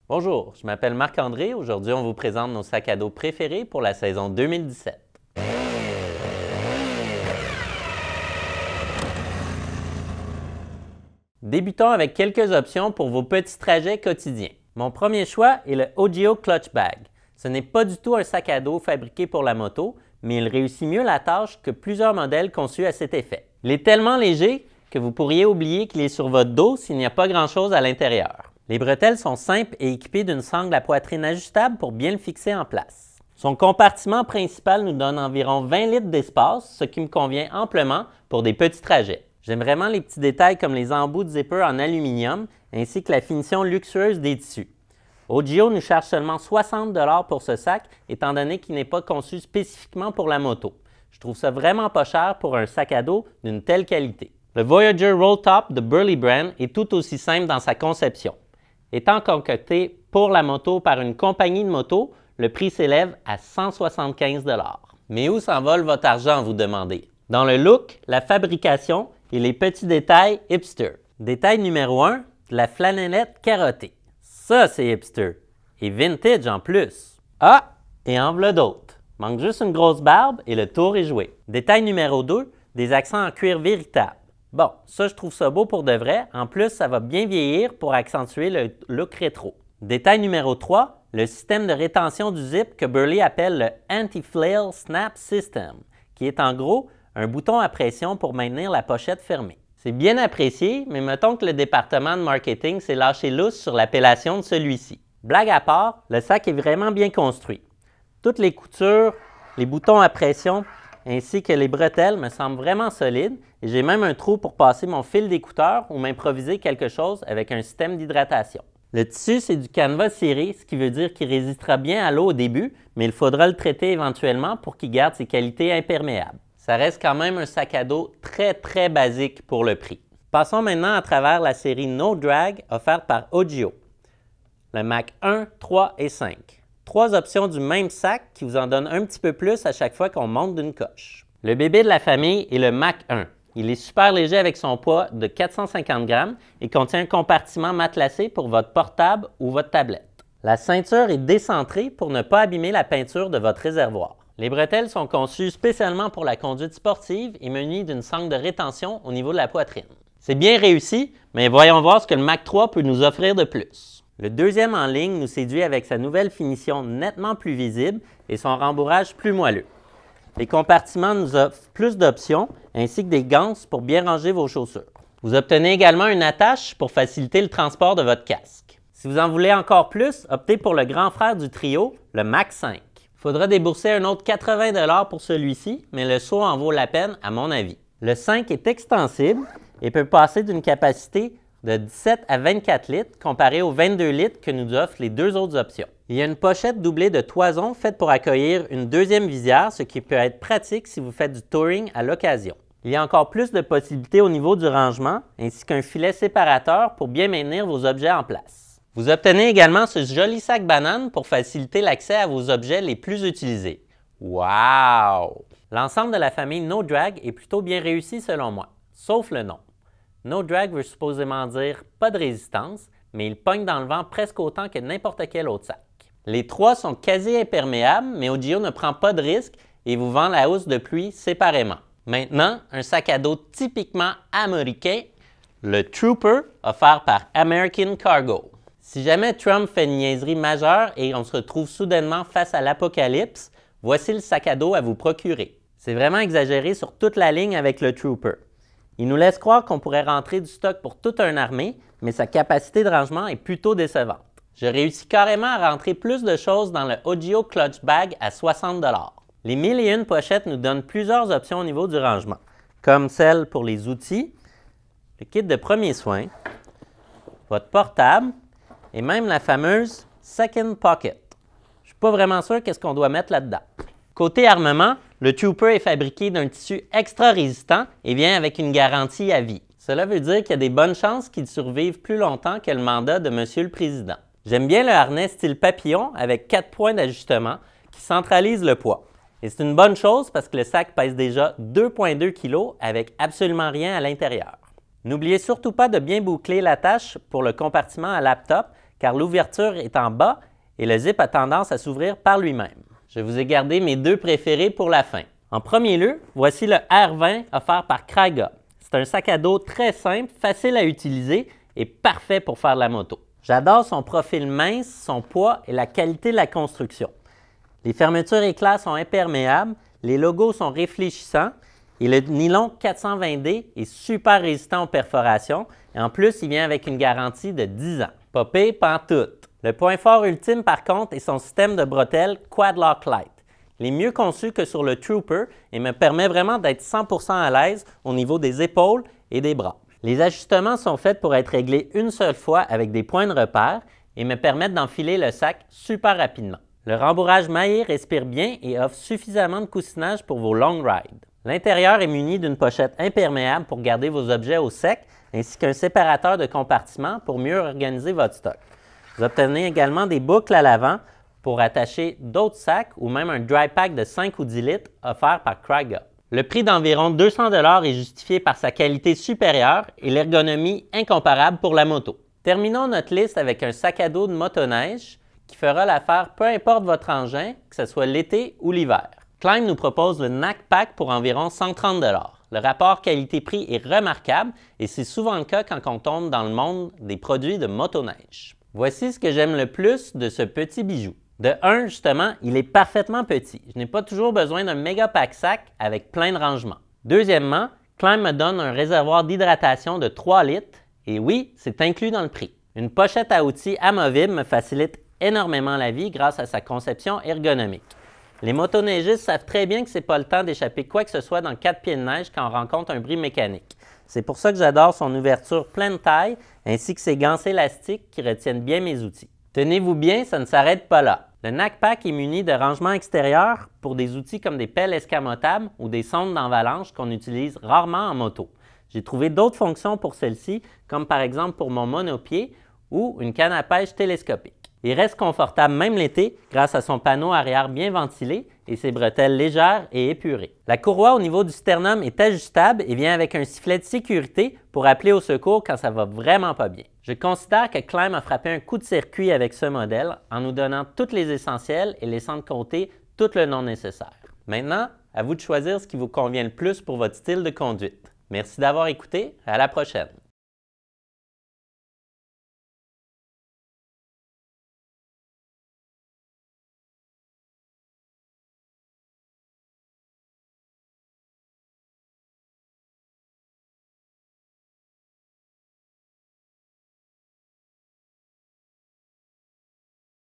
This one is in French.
Bonjour, je m'appelle Marc-André. Aujourd'hui, on vous présente nos sacs à dos préférés pour la saison 2017. Débutons avec quelques options pour vos petits trajets quotidiens. Mon premier choix est le Ogio Clutch Bag. Ce n'est pas du tout un sac à dos fabriqué pour la moto, mais il réussit mieux la tâche que plusieurs modèles conçus à cet effet. Il est tellement léger que vous pourriez oublier qu'il est sur votre dos s'il n'y a pas grand-chose à l'intérieur. Les bretelles sont simples et équipées d'une sangle à poitrine ajustable pour bien le fixer en place. Son compartiment principal nous donne environ 20 litres d'espace, ce qui me convient amplement pour des petits trajets. J'aime vraiment les petits détails comme les embouts de zipper en aluminium ainsi que la finition luxueuse des tissus. Ogio nous charge seulement 60 $ pour ce sac étant donné qu'il n'est pas conçu spécifiquement pour la moto. Je trouve ça vraiment pas cher pour un sac à dos d'une telle qualité. Le Voyager Roll Top de Burley Brand est tout aussi simple dans sa conception. Étant concocté pour la moto par une compagnie de moto, le prix s'élève à 175 $. Mais où s'envole votre argent, vous demandez? Dans le look, la fabrication et les petits détails hipster. Détail numéro 1, de la flanellette carottée. Ça, c'est hipster. Et vintage en plus. Ah, et en v'là d'autres. Manque juste une grosse barbe et le tour est joué. Détail numéro 2, des accents en cuir véritable. Bon, ça, je trouve ça beau pour de vrai. En plus, ça va bien vieillir pour accentuer le look rétro. Détail numéro 3, le système de rétention du zip que Burley appelle le Anti-Flail Snap System, qui est en gros un bouton à pression pour maintenir la pochette fermée. C'est bien apprécié, mais mettons que le département de marketing s'est lâché lousse sur l'appellation de celui-ci. Blague à part, le sac est vraiment bien construit. Toutes les coutures, les boutons à pression, ainsi que les bretelles me semblent vraiment solides et j'ai même un trou pour passer mon fil d'écouteur ou m'improviser quelque chose avec un système d'hydratation. Le tissu, c'est du canvas ciré, ce qui veut dire qu'il résistera bien à l'eau au début, mais il faudra le traiter éventuellement pour qu'il garde ses qualités imperméables. Ça reste quand même un sac à dos très basique pour le prix. Passons maintenant à travers la série No Drag offerte par Ogio. Le Mac 1, 3 et 5. Trois options du même sac qui vous en donnent un petit peu plus à chaque fois qu'on monte d'une coche. Le bébé de la famille est le Mac 1. Il est super léger avec son poids de 450 grammes et contient un compartiment matelassé pour votre portable ou votre tablette. La ceinture est décentrée pour ne pas abîmer la peinture de votre réservoir. Les bretelles sont conçues spécialement pour la conduite sportive et munies d'une sangle de rétention au niveau de la poitrine. C'est bien réussi, mais voyons voir ce que le Mac 3 peut nous offrir de plus. Le deuxième en ligne nous séduit avec sa nouvelle finition nettement plus visible et son rembourrage plus moelleux. Les compartiments nous offrent plus d'options ainsi que des ganses pour bien ranger vos chaussures. Vous obtenez également une attache pour faciliter le transport de votre casque. Si vous en voulez encore plus, optez pour le grand frère du trio, le Mac 5. Il faudra débourser un autre 80 $ pour celui-ci, mais le saut en vaut la peine à mon avis. Le 5 est extensible et peut passer d'une capacité de 17 à 24 litres comparé aux 22 litres que nous offrent les deux autres options. Il y a une pochette doublée de toison faite pour accueillir une deuxième visière, ce qui peut être pratique si vous faites du touring à l'occasion. Il y a encore plus de possibilités au niveau du rangement, ainsi qu'un filet séparateur pour bien maintenir vos objets en place. Vous obtenez également ce joli sac banane pour faciliter l'accès à vos objets les plus utilisés. Wow! L'ensemble de la famille No Drag est plutôt bien réussi selon moi, sauf le nom. No Drag veut supposément dire pas de résistance, mais il pogne dans le vent presque autant que n'importe quel autre sac. Les trois sont quasi imperméables, mais Ogio ne prend pas de risque et vous vend la housse de pluie séparément. Maintenant, un sac à dos typiquement américain, le Trooper, offert par American Cargo. Si jamais Trump fait une niaiserie majeure et on se retrouve soudainement face à l'apocalypse, voici le sac à dos à vous procurer. C'est vraiment exagéré sur toute la ligne avec le Trooper. Il nous laisse croire qu'on pourrait rentrer du stock pour toute une armée, mais sa capacité de rangement est plutôt décevante. Je réussis carrément à rentrer plus de choses dans le Ogio Clutch Bag à 60 $. Les 1001 pochettes nous donnent plusieurs options au niveau du rangement, comme celle pour les outils, le kit de premiers soins, votre portable et même la fameuse Second Pocket. Je ne suis pas vraiment sûr qu'est-ce qu'on doit mettre là-dedans. Côté armement, le Trooper est fabriqué d'un tissu extra résistant et vient avec une garantie à vie. Cela veut dire qu'il y a des bonnes chances qu'il survive plus longtemps que le mandat de Monsieur le Président. J'aime bien le harnais style papillon avec 4 points d'ajustement qui centralisent le poids. Et c'est une bonne chose parce que le sac pèse déjà 2,2 kg avec absolument rien à l'intérieur. N'oubliez surtout pas de bien boucler l'attache pour le compartiment à laptop car l'ouverture est en bas et le zip a tendance à s'ouvrir par lui-même. Je vous ai gardé mes deux préférés pour la fin. En premier lieu, voici le R20 offert par Craiga. C'est un sac à dos très simple, facile à utiliser et parfait pour faire de la moto. J'adore son profil mince, son poids et la qualité de la construction. Les fermetures éclats sont imperméables, les logos sont réfléchissants et le nylon 420D est super résistant aux perforations et en plus, il vient avec une garantie de 10 ans. Pas pire pantoute. Le point fort ultime par contre est son système de bretelles Quad Lock Lite. Il est mieux conçu que sur le Trooper et me permet vraiment d'être 100% à l'aise au niveau des épaules et des bras. Les ajustements sont faits pour être réglés une seule fois avec des points de repère et me permettent d'enfiler le sac super rapidement. Le rembourrage maillé respire bien et offre suffisamment de coussinage pour vos long rides. L'intérieur est muni d'une pochette imperméable pour garder vos objets au sec ainsi qu'un séparateur de compartiments pour mieux organiser votre stock. Vous obtenez également des boucles à l'avant pour attacher d'autres sacs ou même un dry pack de 5 ou 10 litres offert par Craiga. Le prix d'environ 200 $ est justifié par sa qualité supérieure et l'ergonomie incomparable pour la moto. Terminons notre liste avec un sac à dos de motoneige qui fera l'affaire peu importe votre engin, que ce soit l'été ou l'hiver. Klim nous propose le Knack Pack pour environ 130 $. Le rapport qualité-prix est remarquable et c'est souvent le cas quand on tombe dans le monde des produits de motoneige. Voici ce que j'aime le plus de ce petit bijou. De 1, justement, il est parfaitement petit. Je n'ai pas toujours besoin d'un méga pack sac avec plein de rangements. Deuxièmement, Klim me donne un réservoir d'hydratation de 3 litres et oui, c'est inclus dans le prix. Une pochette à outils amovible me facilite énormément la vie grâce à sa conception ergonomique. Les motoneigistes savent très bien que ce n'est pas le temps d'échapper quoi que ce soit dans 4 pieds de neige quand on rencontre un bris mécanique. C'est pour ça que j'adore son ouverture pleine taille ainsi que ses ganses élastiques qui retiennent bien mes outils. Tenez-vous bien, ça ne s'arrête pas là. Le Knack Pack est muni de rangements extérieurs pour des outils comme des pelles escamotables ou des sondes d'avalanche qu'on utilise rarement en moto. J'ai trouvé d'autres fonctions pour celle-ci, comme par exemple pour mon monopied ou une canne à pêche télescopique. Il reste confortable même l'été grâce à son panneau arrière bien ventilé et ses bretelles légères et épurées. La courroie au niveau du sternum est ajustable et vient avec un sifflet de sécurité pour appeler au secours quand ça va vraiment pas bien. Je considère que Klim a frappé un coup de circuit avec ce modèle en nous donnant tous les essentiels et laissant de côté tout le non nécessaire. Maintenant, à vous de choisir ce qui vous convient le plus pour votre style de conduite. Merci d'avoir écouté, à la prochaine!